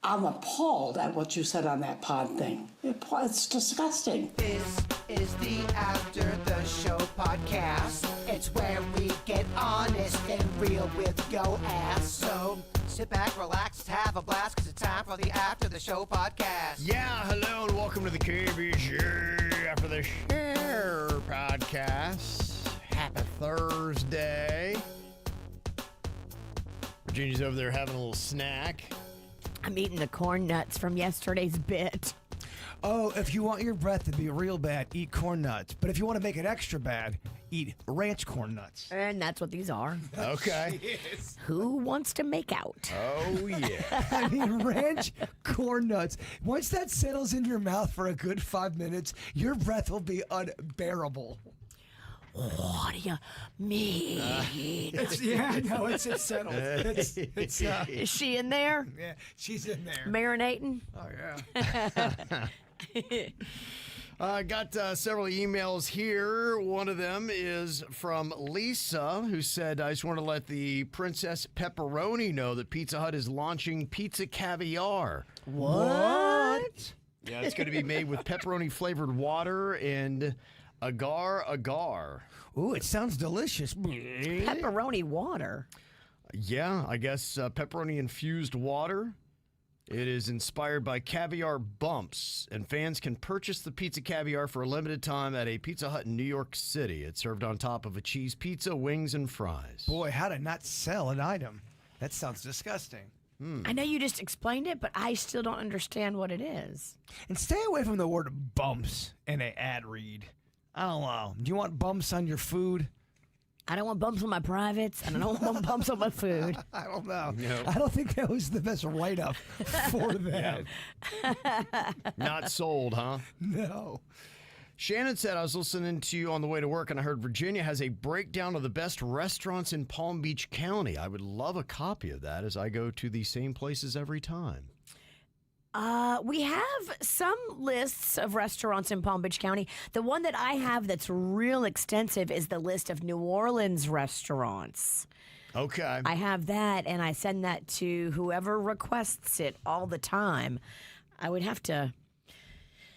I'm appalled at what you said on that pod thing. It's disgusting. This is the After the Show podcast. It's where we get honest and real with yo ass. So sit back, relax, have a blast, because it's time for the After the Show podcast. Yeah, hello and welcome to the KVJShow After the Show podcast. Happy Thursday. Virginia's over there having a little snack. I'm eating the corn nuts from yesterday's bit. Oh, if you want your breath to be real bad, eat corn nuts. But if you want to make it extra bad, eat ranch corn nuts. And that's what these are. Okay. Who wants to make out? Oh, yeah. I mean, ranch corn nuts. Once that settles in your mouth for a good 5 minutes, your breath will be unbearable. What do you mean? It's settled. Is she in there? Yeah, she's in there. Marinating? Oh, yeah. I got several emails here. One of them is from Lisa, who said, I just want to let the Princess Pepperoni know that Pizza Hut is launching Pizza Caviar. What? Yeah, it's going to be made with pepperoni-flavored water and agar. Ooh, it sounds delicious. Pepperoni water. Yeah, I guess pepperoni-infused water. It is inspired by caviar bumps, and fans can purchase the pizza caviar for a limited time at a Pizza Hut in New York City. It's served on top of a cheese pizza, wings, and fries. Boy, how to not sell an item. That sounds disgusting. I know you just explained it, but I still don't understand what it is. And stay away from the word bumps in an ad read. I don't know. Do you want bumps on your food? I don't want bumps on my privates, and I don't want bumps on my food. I don't know. No. I don't think that was the best write-up for that. Not sold, huh? No. Shannon said, I was listening to you on the way to work, and I heard Virginia has a breakdown of the best restaurants in Palm Beach County. I would love a copy of that as I go to the same places every time. We have some lists of restaurants in Palm Beach County. The one that I have that's real extensive is the list of New Orleans restaurants. Okay. I have that, and I send that to whoever requests it all the time. I would have to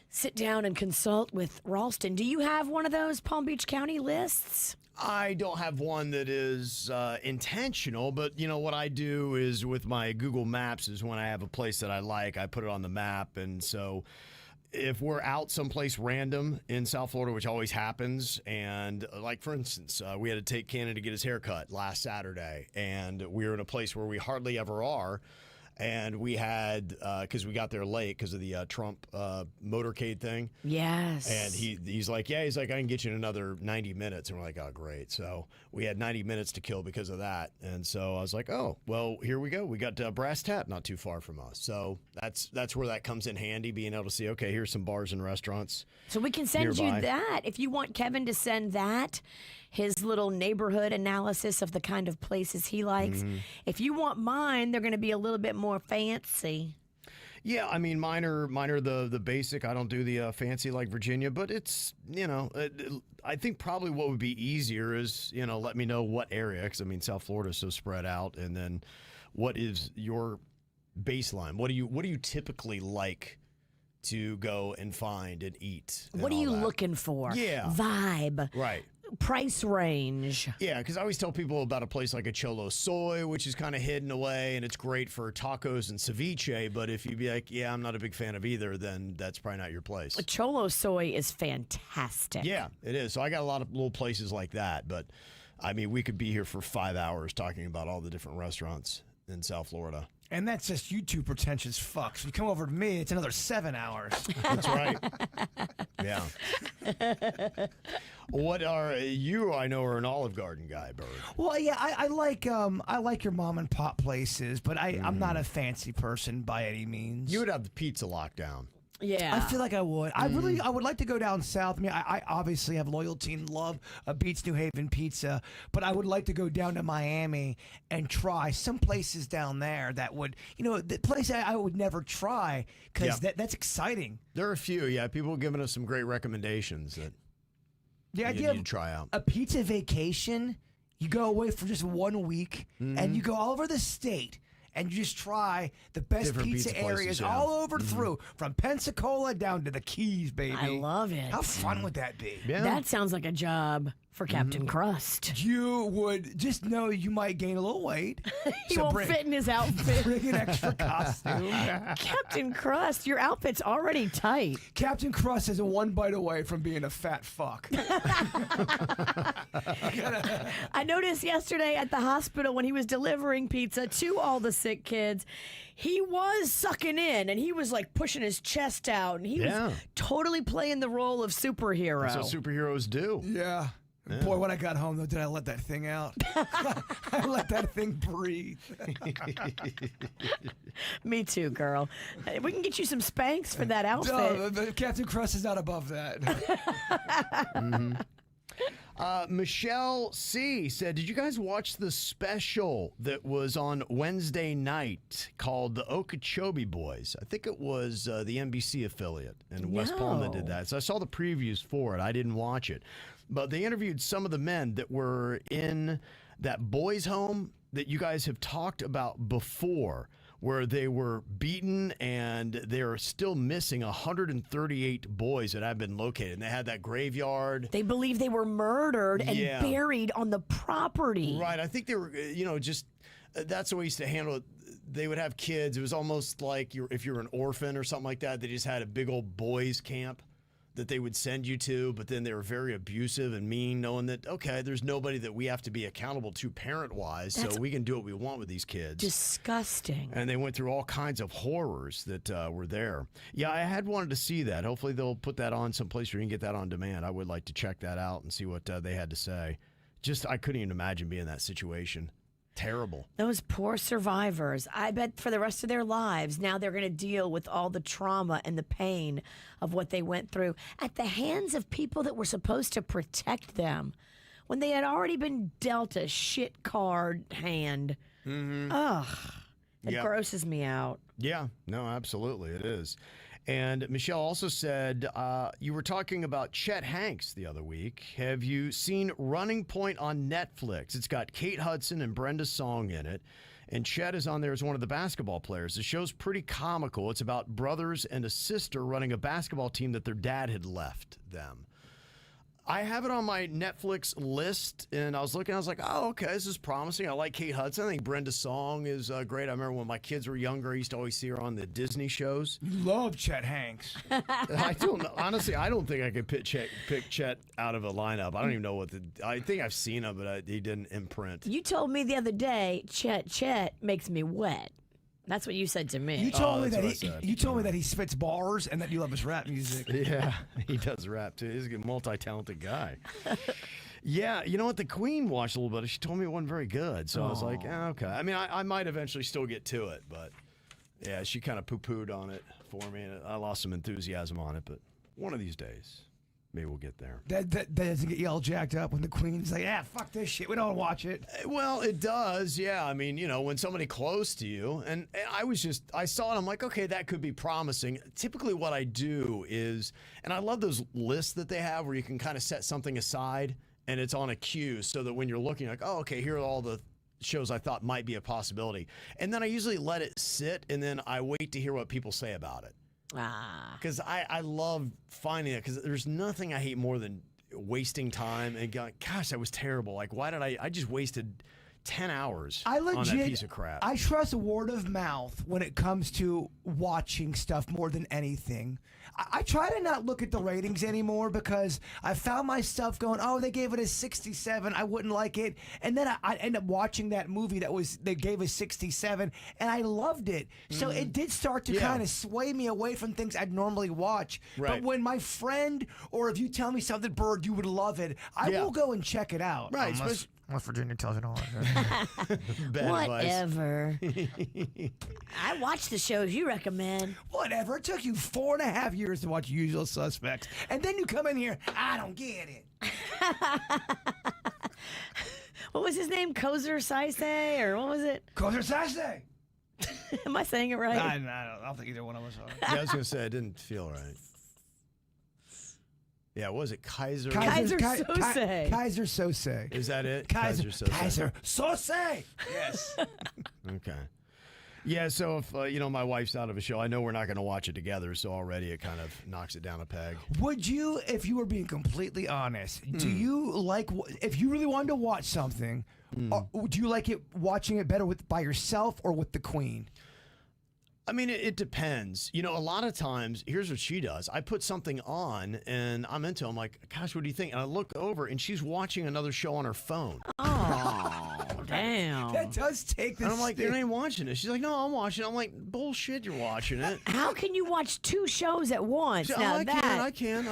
sit down and consult with Ralston. Do you have one of those Palm Beach County lists? I don't have one that is intentional, but you know what I do is with my Google Maps is when I have a place that I like, I put it on the map. And so if we're out someplace random in South Florida, which always happens, and like for instance, we had to take Cannon to get his haircut last Saturday, and we were in a place where we hardly ever are. And we had, because we got there late because of the Trump motorcade thing. Yes. And he's like, I can get you in another 90 minutes. And we're like, oh, great. So we had 90 minutes to kill because of that. And so I was like, oh, well, here we go. We got Brass Tap not too far from us. So that's where that comes in handy, being able to see, okay, here's some bars and restaurants. So we can send nearby. you that. If you want Kevin to send that, his little neighborhood analysis of the kind of places he likes. Mm-hmm. If you want mine, they're going to be a little bit more fancy. Yeah, I mean, mine are the basic. I don't do the fancy like Virginia, but it's, I think probably what would be easier is, let me know what area, because I mean, South Florida is so spread out, and then what is your baseline? What do you typically like to go and find and eat? And What are all you that? looking for? Yeah. Vibe. Right. Price range. Yeah, because I always tell people about a place like a Cholo Soy, which is kind of hidden away, and it's great for tacos and ceviche. But if you'd be like, yeah, I'm not a big fan of either, then that's probably not your place. Cholo Soy is fantastic. Yeah, it is. So I got a lot of little places like that. But, I mean, we could be here for 5 hours talking about all the different restaurants in South Florida. And that's just you two pretentious fucks. You come over to me, it's another 7 hours. That's right. Yeah. What are you? I know are an Olive Garden guy, Bird. Well, yeah, I like your mom and pop places, but I'm not a fancy person by any means. You would have the pizza lockdown. Yeah. I feel like I would. I would like to go down south. I mean, I obviously have loyalty and love Beats New Haven pizza, but I would like to go down to Miami and try some places down there that would, the place I would never try because that's exciting. There are a few, yeah. People giving us some great recommendations that The you idea need to try out. A pizza vacation, you go away for just 1 week and you go all over the state. and you just try the best Different pizza pizza places, areas yeah. all over through, from Pensacola down to the Keys, baby. I love it. How fun would that be? Yeah. That sounds like a job for Captain Crust. You would just know you might gain a little weight. He so won't bring, fit in his outfit. bring an extra costume. Captain Crust, your outfit's already tight. Captain Crust is a one bite away from being a fat fuck. I noticed yesterday at the hospital when he was delivering pizza to all the sick kids, he was sucking in and he was like pushing his chest out and he was totally playing the role of superhero. That's what superheroes do. Yeah. Boy, when I got home, though, did I let that thing out? I let that thing breathe. Me too, girl. We can get you some Spanx for that outfit. No, the Captain Crust is not above that. Michelle C. said, did you guys watch the special that was on Wednesday night called the Okachchobee Boys? I think it was the NBC affiliate in West Palm that did that. So I saw the previews for it. I didn't watch it. But they interviewed some of the men that were in that boys' home that you guys have talked about before, where they were beaten and they're still missing 138 boys that have been located. And they had that graveyard. They believe they were murdered and buried on the property. Right. I think they were, just that's the way they used to handle it. They would have kids. It was almost like if you're an orphan or something like that, they just had a big old boys' camp that they would send you to, but then they were very abusive and mean, knowing that, okay, there's nobody that we have to be accountable to parent-wise, so we can do what we want with these kids. Disgusting. And they went through all kinds of horrors that were there. Yeah, I had wanted to see that. Hopefully they'll put that on someplace where you can get that on demand. I would like to check that out and see what they had to say. I couldn't even imagine being in that situation. Terrible. Those poor survivors. I bet for the rest of their lives, now they're going to deal with all the trauma and the pain of what they went through at the hands of people that were supposed to protect them when they had already been dealt a shit card hand. Ugh. It grosses me out. Yeah, no, absolutely. It is. And Michelle also said, you were talking about Chet Hanks the other week. Have you seen Running Point on Netflix? It's got Kate Hudson and Brenda Song in it. And Chet is on there as one of the basketball players. The show's pretty comical. It's about brothers and a sister running a basketball team that their dad had left them. I have it on my Netflix list, and I was looking, I was like, oh, okay, this is promising. I like Kate Hudson. I think Brenda Song is great. I remember when my kids were younger, I used to always see her on the Disney shows. You love Chet Hanks. I don't know. Honestly, I don't think I could pick Chet out of a lineup. I don't even know I think I've seen him, but he didn't imprint. You told me the other day, Chet makes me wet. That's what you said to me. You told me that he spits bars and that you love his rap music. Yeah, he does rap too. He's a multi-talented guy. Yeah, you know what? The Queen watched a little bit. She told me it wasn't very good, so I was like, okay. I mean, I might eventually still get to it, but yeah, she kind of poo-pooed on it for me, and I lost some enthusiasm on it. But one of these days, maybe we'll get there. That doesn't get you all jacked up when the Queen's like, fuck this shit. We don't watch it. Well, it does, yeah. I mean, when somebody close to you, and I saw it, I'm like, okay, that could be promising. Typically what I do is, and I love those lists that they have where you can kind of set something aside and it's on a queue so that when you're looking, like, oh, okay, here are all the shows I thought might be a possibility. And then I usually let it sit and then I wait to hear what people say about it. Because I love finding it, because there's nothing I hate more than wasting time and going, gosh, that was terrible. Like, why did I just wasted 10 hours on that piece of crap. I trust word of mouth when it comes to watching stuff more than anything. I try to not look at the ratings anymore because I found myself going, oh, they gave it a 67. I wouldn't like it. And then I end up watching that movie they gave a 67, and I loved it. So it did start to kind of sway me away from things I'd normally watch. Right. But when my friend, or if you tell me something, Bird, you would love it, I will go and check it out. Right. Unless Virginia tells it all. Whatever. I watch the shows you recommend. Whatever. It took you 4.5 years to watch Usual Suspects. And then you come in here, I don't get it. What was his name? Kozer Saise? Or what was it? Kozer Saise. Am I saying it right? I don't think either one of us are. Yeah, I was going to say, it didn't feel right. Yeah, what was it? Kaiser Sose. Kaiser Sose. Is that it? Kaiser Sose. Kaiser Sose. Yes. Okay. Yeah, so if my wife's out of a show, I know we're not going to watch it together, so already it kind of knocks it down a peg. Would you, if you were being completely honest, do you like, if you really wanted to watch something, do you like it watching it better by yourself or with the Queen? I mean, it depends. A lot of times, here's what she does. I put something on, and I'm into it. I'm like, gosh, what do you think? And I look over, and she's watching another show on her phone. Oh, damn. That does take this. And I'm like, you ain't watching it. She's like, no, I'm watching it. I'm like, bullshit, you're watching it. How can you watch 2 shows at once? Now I that can.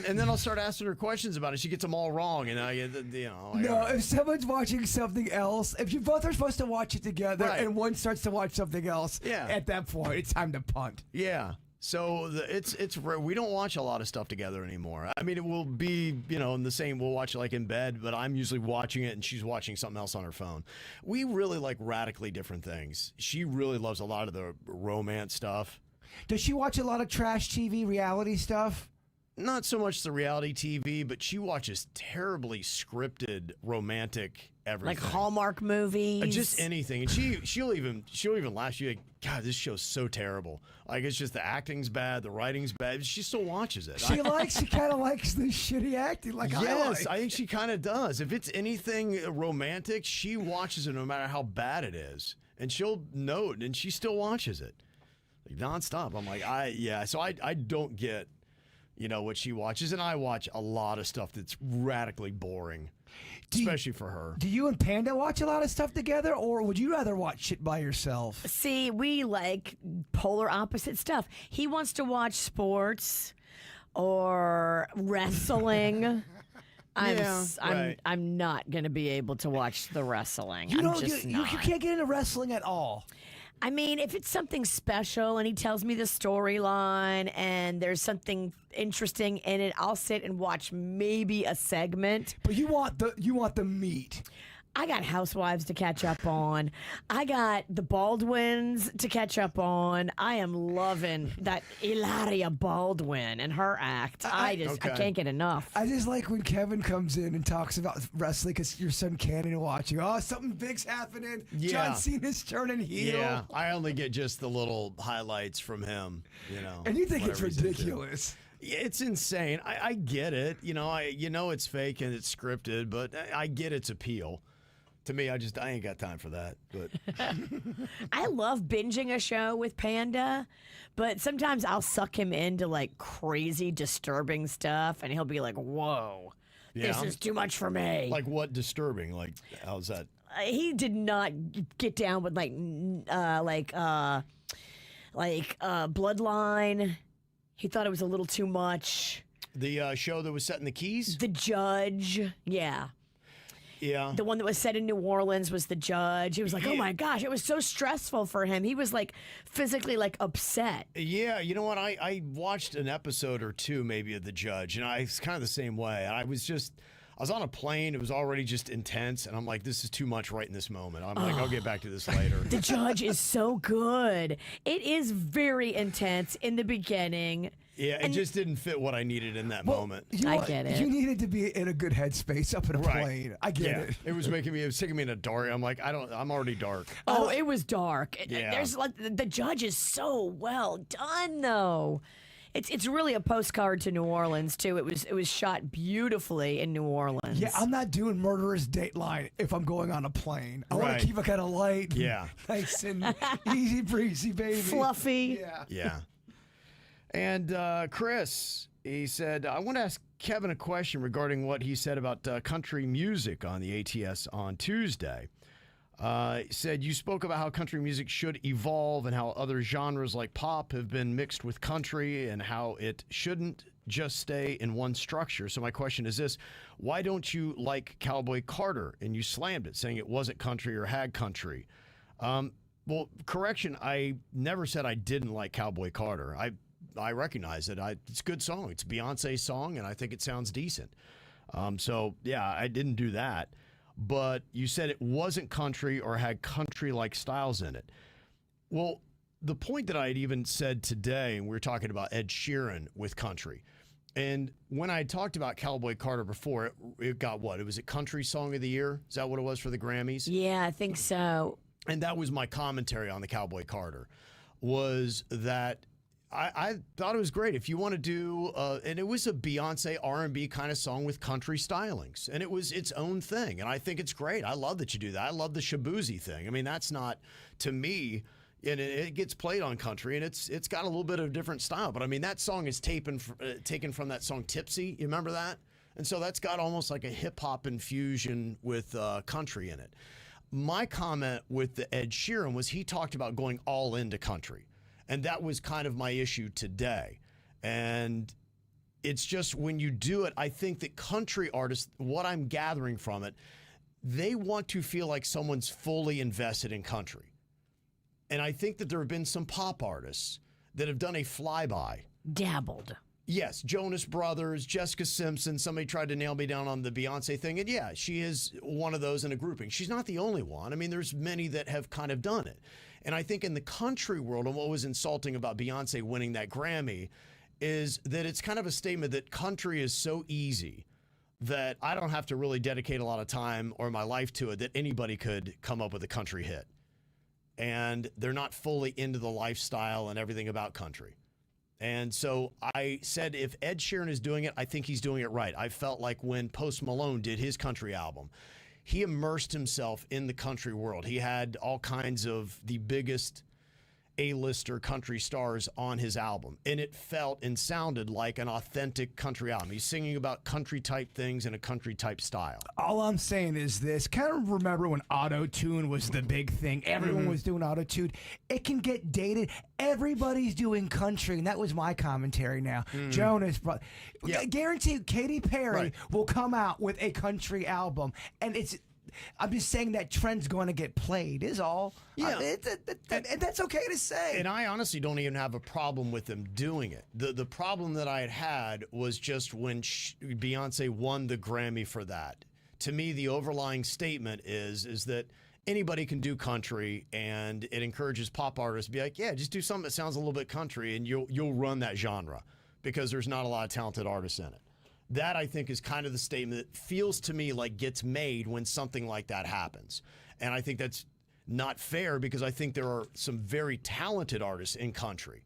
And then I'll start asking her questions about it. She gets them all wrong, and I get, No, if someone's watching something else, if you both are supposed to watch it together, Right. and one starts to watch something else, at that point, it's time to punt. Yeah. So it's rare. We don't watch a lot of stuff together anymore. I mean, it will be, in the same, we'll watch it like in bed, but I'm usually watching it and she's watching something else on her phone. We really like radically different things. She really loves a lot of the romance stuff. Does she watch a lot of trash TV reality stuff? Not so much the reality TV, but she watches terribly scripted romantic everything. like Hallmark movies. Just anything. And she'll even laugh. She's like, God, this show's so terrible. Like, it's just the acting's bad, the writing's bad. She still watches it. She kind of likes the shitty acting like I Yes, like. I think she kind of does. If it's anything romantic, she watches it no matter how bad it is. And she'll note, and she still watches it. Like, nonstop. I'm like, so I don't get, what she watches. And I watch a lot of stuff that's radically boring, especially for her. Do you and Panda watch a lot of stuff together, or would you rather watch shit by yourself? See, we like polar opposite stuff. He wants to watch sports or wrestling. I'm not going to be able to watch the wrestling. You not. You can't get into wrestling at all. I mean, if it's something special and he tells me the storyline and there's something interesting in it, I'll sit and watch maybe a segment. But you want the meat. I got Housewives to catch up on. I got the Baldwins to catch up on. I am loving that Hilaria Baldwin and her act. I can't get enough. I just like when Kevin comes in and talks about wrestling because your son Cannon watching. Oh, something big's happening. Yeah. John Cena's turning heel. Yeah, I only get just the little highlights from him, And you think it's whatever he's into. ridiculous. Yeah, it's insane. I get it. It's fake and it's scripted, but I get its appeal. To me, I ain't got time for that. But I love binging a show with Panda, but sometimes I'll suck him into like crazy, disturbing stuff, and he'll be like, "Whoa, this is too much for me." like what disturbing? Like how's that? He did not get down with Bloodline. He thought it was a little too much. The show that was set in the Keys? The Judge, yeah. Yeah. The one that was set in New Orleans was The Judge. He was like, oh my gosh, it was so stressful for him. He was like physically like upset. Yeah, you know what? I watched an episode or two maybe of The Judge, and it's kind of the same way. I was on a plane. It was already just intense, and I'm like, this is too much right in this moment. I'm like, I'll get back to this later. The Judge is so good. It is very intense in the beginning. Yeah, it just didn't fit what I needed in that moment. I get it. You needed to be in a good headspace up in a plane. I get it. It was taking me in a dark. I'm like, I'm already dark. Oh, it was dark. Yeah. There's like The Judge is so well done though. It's really a postcard to New Orleans too. It was shot beautifully in New Orleans. Yeah, I'm not doing Murderous Dateline if I'm going on a plane. I want Right. to keep it kind of light. Yeah. Nice and easy breezy, baby. Fluffy. Yeah. Yeah. And Chris, he said, I want to ask Kevin a question regarding what he said about country music on the ATS on Tuesday. He said, you spoke about how country music should evolve and how other genres like pop have been mixed with country and how it shouldn't just stay in one structure. So my question is this, why don't you like Cowboy Carter? And you slammed it, saying it wasn't country or had country. Well, correction, I never said I didn't like Cowboy Carter. I recognize it. It's a good song. It's a Beyonce song, and I think it sounds decent. So, yeah, I didn't do that. But you said it wasn't country or had country-like styles in it. Well, the point that I had even said today, and we were talking about Ed Sheeran with country, and when I had talked about Cowboy Carter before, it got what? It was a country song of the year? Is that what it was for the Grammys? Yeah, I think so. and that was my commentary on the Cowboy Carter, was that I thought it was great. If you want to do, and it was a Beyonce R&B kind of song with country stylings, and it was its own thing. And I think it's great. I love that you do that. I love the Shabuzi thing. I mean, that's not, to me, and it gets played on country, and it's got a little bit of a different style. But I mean, that song is taken from that song Tipsy. You remember that? And so that's got almost like a hip hop infusion with country in it. My comment with the Ed Sheeran was he talked about going all into country. And that was kind of my issue today. And it's just when you do it, I think that country artists, what I'm gathering from it, they want to feel like someone's fully invested in country. And I think that there have been some pop artists that have done a flyby. Dabbled. Yes, Jonas Brothers, Jessica Simpson. Somebody tried to nail me down on the Beyonce thing. And yeah, she is one of those in a grouping. She's not the only one. I mean, there's many that have kind of done it. And I think in the country world, and what was insulting about Beyonce winning that Grammy is that it's kind of a statement that country is so easy that I don't have to really dedicate a lot of time or my life to it, that anybody could come up with a country hit. And they're not fully into the lifestyle and everything about country. And so I said, if Ed Sheeran is doing it, I think he's doing it right. I felt like when Post Malone did his country album, he immersed himself in the country world. He had all kinds of the biggest A-lister country stars on his album. And it felt and sounded like an authentic country album. He's singing about country-type things in a country-type style. All I'm saying is this. Kind of remember when auto-tune was the big thing. Everyone was doing auto-tune. It can get dated. Everybody's doing country, and that was my commentary now. Jonas, guarantee you, Katy Perry will come out with a country album, and I'm just saying that trend's going to get played, is all. Yeah. And that's okay to say. And I honestly don't even have a problem with them doing it. The problem that I had was just when Beyonce won the Grammy for that. To me, the overlying statement is that anybody can do country, and it encourages pop artists to be like, yeah, just do something that sounds a little bit country, and you'll run that genre because there's not a lot of talented artists in it. That, I think, is kind of the statement that feels to me like gets made when something like that happens. And I think that's not fair because I think there are some very talented artists in country.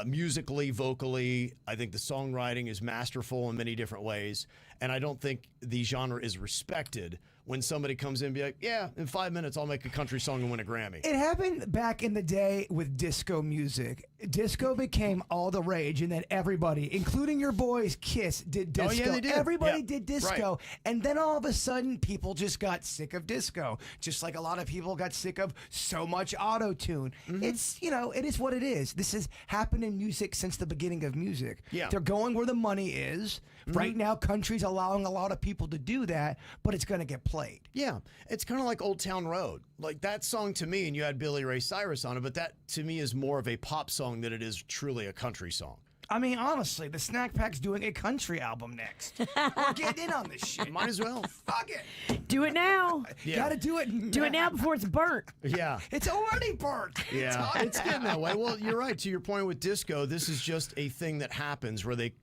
Musically, vocally, I think the songwriting is masterful in many different ways. And I don't think the genre is respected when somebody comes in and be like, yeah, in 5 minutes, I'll make a country song and win a Grammy. It happened back in the day with disco music. Disco became all the rage, and then everybody, including your boys, Kiss, did disco. Oh, yeah, they did. Everybody Yep. did disco. Right. And then all of a sudden, people just got sick of disco. Just like a lot of people got sick of so much auto-tune. It's, it is what it is. This has happened in music since the beginning of music. Yeah. They're going where the money is. Right now, country's allowing a lot of people to do that, but it's going to get played. Yeah, it's kind of like Old Town Road. Like that song to me, and you had Billy Ray Cyrus on it, but that to me is more of a pop song than it is truly a country song. I mean, honestly, the Snack Pack's doing a country album next. We're getting in on this shit. Might as well. Fuck it. Do it now. Yeah. Gotta do it now. Do it now before it's burnt. Yeah. It's already burnt. Yeah, it's getting that way. Well, you're right. To your point with disco, this is just a thing that happens where they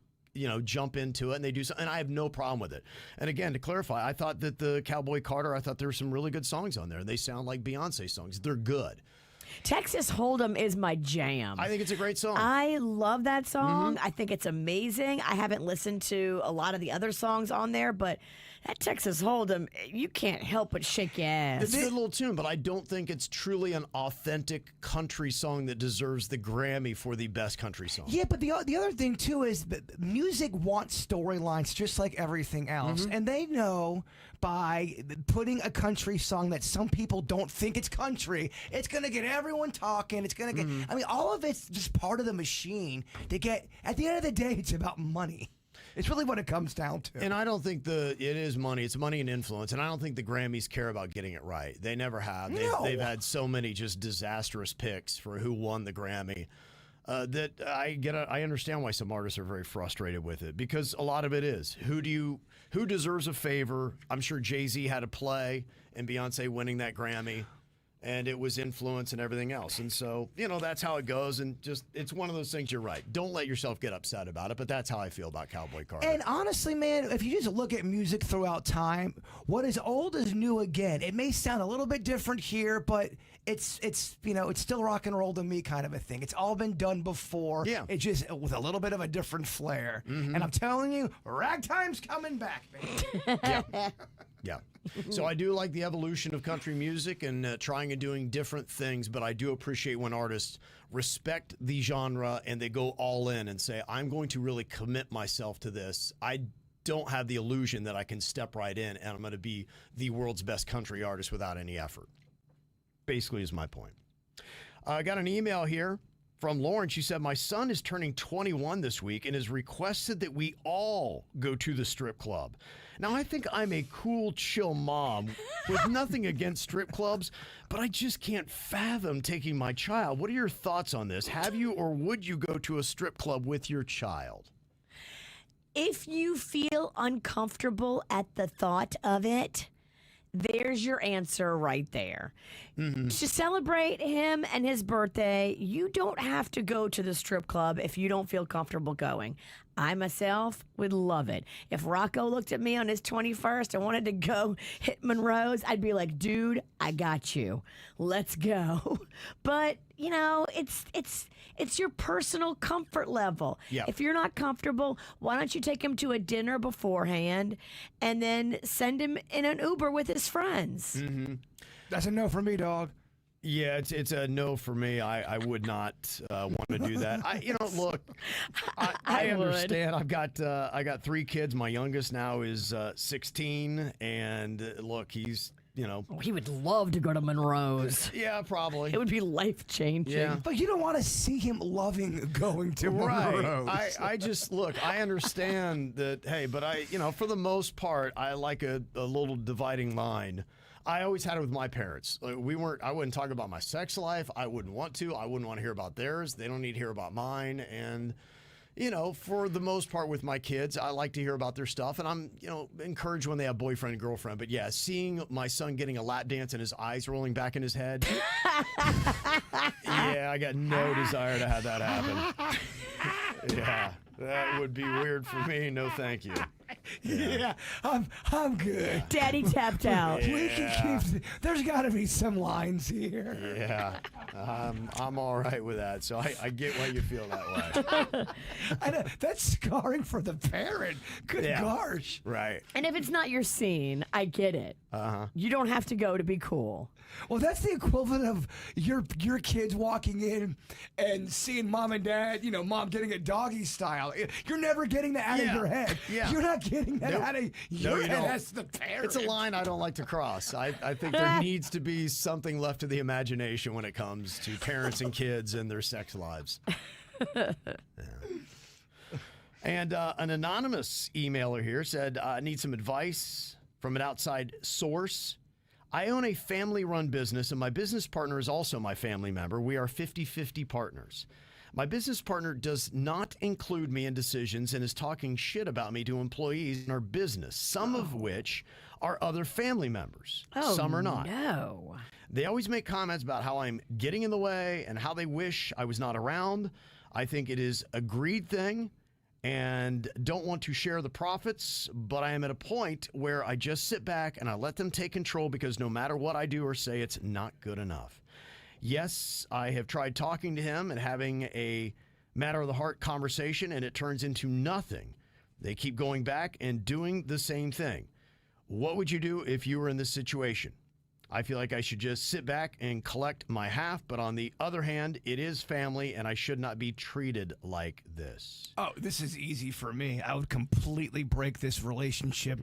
jump into it and they do something, and I have no problem with it. And again, to clarify, I thought that the Cowboy Carter, I thought there were some really good songs on there, and they sound like Beyonce songs. They're good. Texas Hold'em is my jam. I think it's a great song. I love that song. I think it's amazing. I haven't listened to a lot of the other songs on there, but that Texas Hold'em, you can't help but shake your ass. It's a good little tune, but I don't think it's truly an authentic country song that deserves the Grammy for the best country song. Yeah, but the other thing, too, is that music wants storylines just like everything else. And they know by putting a country song that some people don't think it's country, it's going to get everyone talking. It's going to get, I mean, all of it's just part of the machine to get, at the end of the day, it's about money. It's really what it comes down to. And I don't think it is money. It's money and influence. And I don't think the Grammys care about getting it right. They never have. They've had so many just disastrous picks for who won the Grammy that I understand why some artists are very frustrated with it, because a lot of it is who deserves a favor. I'm sure Jay-Z had a play in Beyonce winning that Grammy. and it was influence and everything else. And so, that's how it goes. And just, it's one of those things. You're right. Don't let yourself get upset about it. But that's how I feel about Cowboy Carter. And honestly, man, if you just look at music throughout time, what is old is new again. It may sound a little bit different here, but it's still rock and roll to me, kind of a thing. It's all been done before. Yeah. It's just with a little bit of a different flair. And I'm telling you, ragtime's coming back, man. Yeah. So I do like the evolution of country music and trying and doing different things, but I do appreciate when artists respect the genre and they go all in and say, I'm going to really commit myself to this. I don't have the illusion that I can step right in and I'm going to be the world's best country artist without any effort. Basically is my point. I got an email here from Lauren. She said, my son is turning 21 this week and has requested that we all go to the strip club. Now, I think I'm a cool, chill mom with nothing against strip clubs, but I just can't fathom taking my child. What are your thoughts on this? Have you or would you go to a strip club with your child? If you feel uncomfortable at the thought of it, there's your answer right there. To celebrate him and his birthday, you don't have to go to the strip club if you don't feel comfortable going. I myself would love it. If Rocco looked at me on his 21st and wanted to go hit Monroe's, I'd be like, dude, I got you. Let's go. But, it's your personal comfort level. Yeah. If you're not comfortable, why don't you take him to a dinner beforehand and then send him in an Uber with his friends? That's a no for me, dog. Yeah, it's a no for me. I would not want to do that. Look, I understand. I've got 3 kids. My youngest now is 16, and look, he's He would love to go to Monroe's. yeah, probably. It would be life-changing. Yeah. But you don't want to see him loving going to Monroe's. Right. I just look. I understand that. Hey, but for the most part, I like a little dividing line. I always had it with my parents. Like, I wouldn't talk about my sex life. I wouldn't want to. I wouldn't want to hear about theirs. They don't need to hear about mine. And, for the most part with my kids, I like to hear about their stuff. And I'm, encouraged when they have boyfriend and girlfriend. But yeah, seeing my son getting a lap dance and his eyes rolling back in his head. Yeah, I got no desire to have that happen. Yeah, that would be weird for me. No, thank you. Yeah, I'm good. Daddy tapped out. We can keep. There's got to be some lines here. Yeah, I'm all right with that. So I get why you feel that way. I know, that's scarring for the parent. Good gosh. Right. And if it's not your scene, I get it. You don't have to go to be cool. Well, that's the equivalent of your kids walking in and seeing mom and dad, mom getting a doggy style. You're never getting that out of your head. Yeah. You're not getting that Nope. out of your head as the parent. It's a line I don't like to cross. I think there needs to be something left to the imagination when it comes to parents and kids and their sex lives. Yeah. And an anonymous emailer here said, I need some advice from an outside source. I own a family-run business, and my business partner is also my family member. We are 50-50 partners. My business partner does not include me in decisions and is talking shit about me to employees in our business, some of which are other family members. Some are not. No. They always make comments about how I'm getting in the way and how they wish I was not around. I think it is a greed thing and don't want to share the profits, but I am at a point where I just sit back and I let them take control because no matter what I do or say, it's not good enough. Yes, I have tried talking to him and having a matter-of-the-heart conversation, and it turns into nothing. They keep going back and doing the same thing. What would you do if you were in this situation? I feel like I should just sit back and collect my half, but on the other hand, it is family, and I should not be treated like this. Oh, this is easy for me. I would completely break this relationship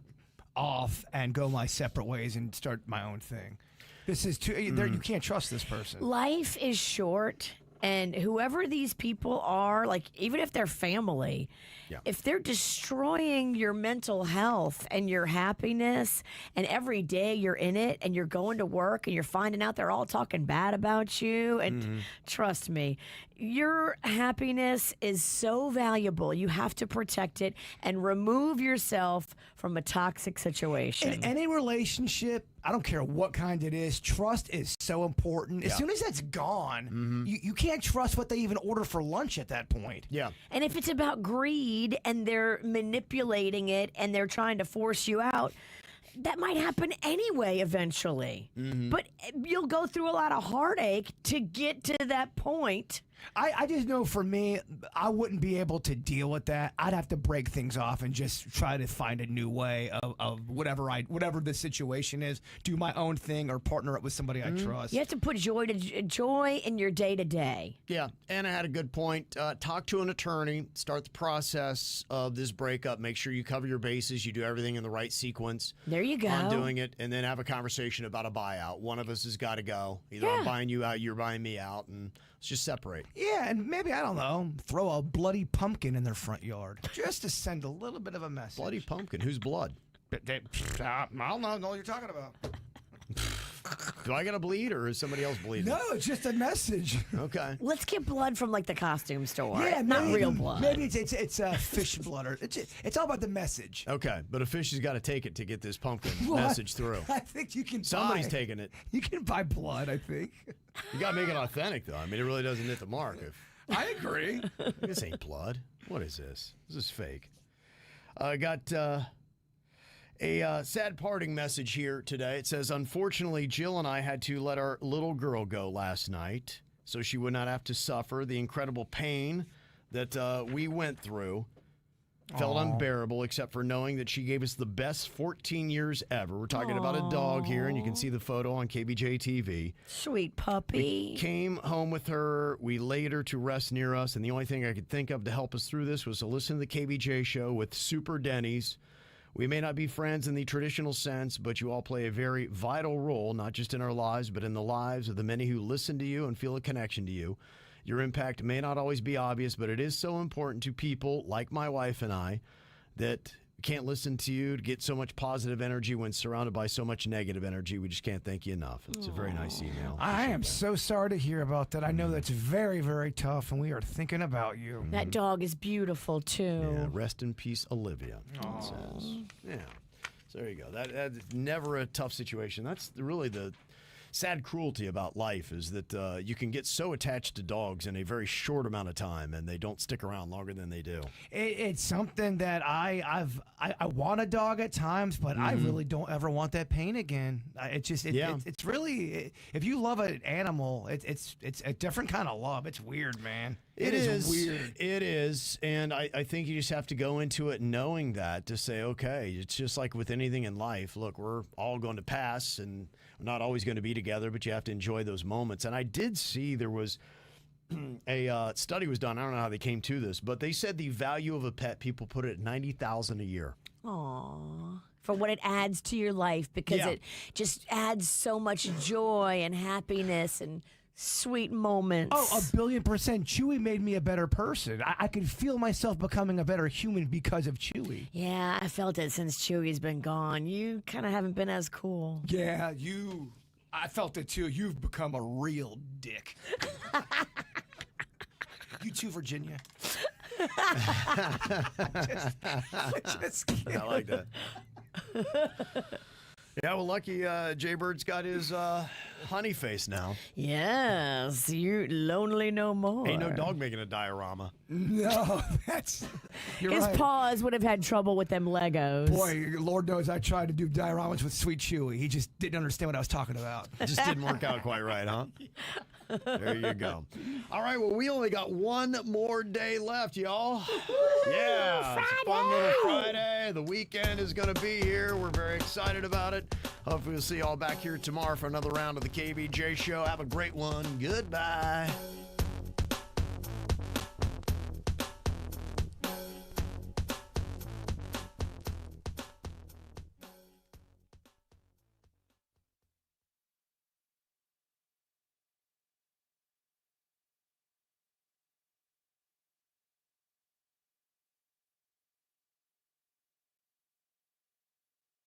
off and go my separate ways and start my own thing. This is too. You can't trust this person. Life is short, And whoever these people are, like even if they're family, Yeah. if they're destroying your mental health and your happiness, and every day you're in it and you're going to work and you're finding out they're all talking bad about you, and trust me, your happiness is so valuable. You have to protect it and remove yourself from a toxic situation. In any relationship, I don't care what kind it is, trust is so important. As soon as that's gone, you can't trust what they even order for lunch at that point. Yeah. And if it's about greed and they're manipulating it and they're trying to force you out, that might happen anyway eventually. But you'll go through a lot of heartache to get to that point. I just know for me, I wouldn't be able to deal with that. I'd have to break things off and just try to find a new way of whatever the situation is. Do my own thing or partner up with somebody I trust. You have to put joy in your day to day. Yeah, Anna had a good point. Talk to an attorney. Start the process of this breakup. Make sure you cover your bases. You do everything in the right sequence. There you go. On doing it, and then have a conversation about a buyout. One of us has got to go. Either I'm buying you out, you're buying me out, and let's just separate. Yeah, and maybe, I don't know, throw a bloody pumpkin in their front yard just to send a little bit of a message. Bloody pumpkin. Whose blood? I don't know what you're talking about. Do I got to bleed, or is somebody else bleeding? No, it's just a message. Okay. Let's get blood from like the costume store. Yeah, not maybe, real blood. Maybe it's fish blood, or it's all about the message. Okay, but a fish has got to take it to get this pumpkin Well, message through. I think you can. Somebody's buy, taking it. You can buy blood, I think. You got to make it authentic, though. I mean, it really doesn't hit the mark. I agree. This ain't blood. What is this? This is fake. I got a sad parting message here today. It says, unfortunately, Jill and I had to let our little girl go last night so she would not have to suffer the incredible pain that we went through. Felt unbearable, except for knowing that she gave us the best 14 years ever. We're talking about a dog here, and you can see the photo on KVJ TV. Sweet puppy. Came home with her. We laid her to rest near us, and the only thing I could think of to help us through this was to listen to the KVJ show with Super Denny's. We may not be friends in the traditional sense, but you all play a very vital role, not just in our lives, but in the lives of the many who listen to you and feel a connection to you. Your impact may not always be obvious, but it is so important to people like my wife and I that can't listen to you to get so much positive energy when surrounded by so much negative energy. We just can't thank you enough. It's a very nice email. I am so sorry to hear about that. I know that's very, very tough, and we are thinking about you. That dog is beautiful too. Yeah, rest in peace, Olivia. It says. Yeah. So there you go. That's never a tough situation. That's really the sad cruelty about life, is that you can get so attached to dogs in a very short amount of time, and they don't stick around longer than they do. It's something that I want a dog at times, but I really don't ever want that pain again. It's really, if you love an animal, it's a different kind of love. It's weird, man. It is weird. It is, and I think you just have to go into it knowing that, to say, okay, it's just like with anything in life. Look, we're all going to pass, and we're not always going to be together, but you have to enjoy those moments. And I did see there was a study was done. I don't know how they came to this, but they said the value of a pet, people put it at $90,000 a year. Aww. For what it adds to your life, because Yeah. it just adds so much joy and happiness and sweet moments. Oh, 1,000,000,000%. Chewy made me a better person. I could feel myself becoming a better human because of Chewy. Yeah, I felt it since Chewy's been gone. You kind of haven't been as cool. Yeah, I felt it too. You've become a real dick. You too, Virginia. just kidding. I like that. Yeah, well, lucky Jaybird's got his honey face now. Yes, you lonely no more. Ain't no dog making a diorama. No, you're His right. paws would have had trouble with them Legos. Boy, Lord knows I tried to do dioramas with Sweet Chewy. He just didn't understand what I was talking about. It just didn't work out quite right, huh? There you go. All right, well, we only got one more day left, y'all. Yeah, it's a fun little Friday. The weekend is going to be here. We're very excited about it. Hopefully we'll see you all back here tomorrow for another round of the KVJ Show. Have a great one. Goodbye.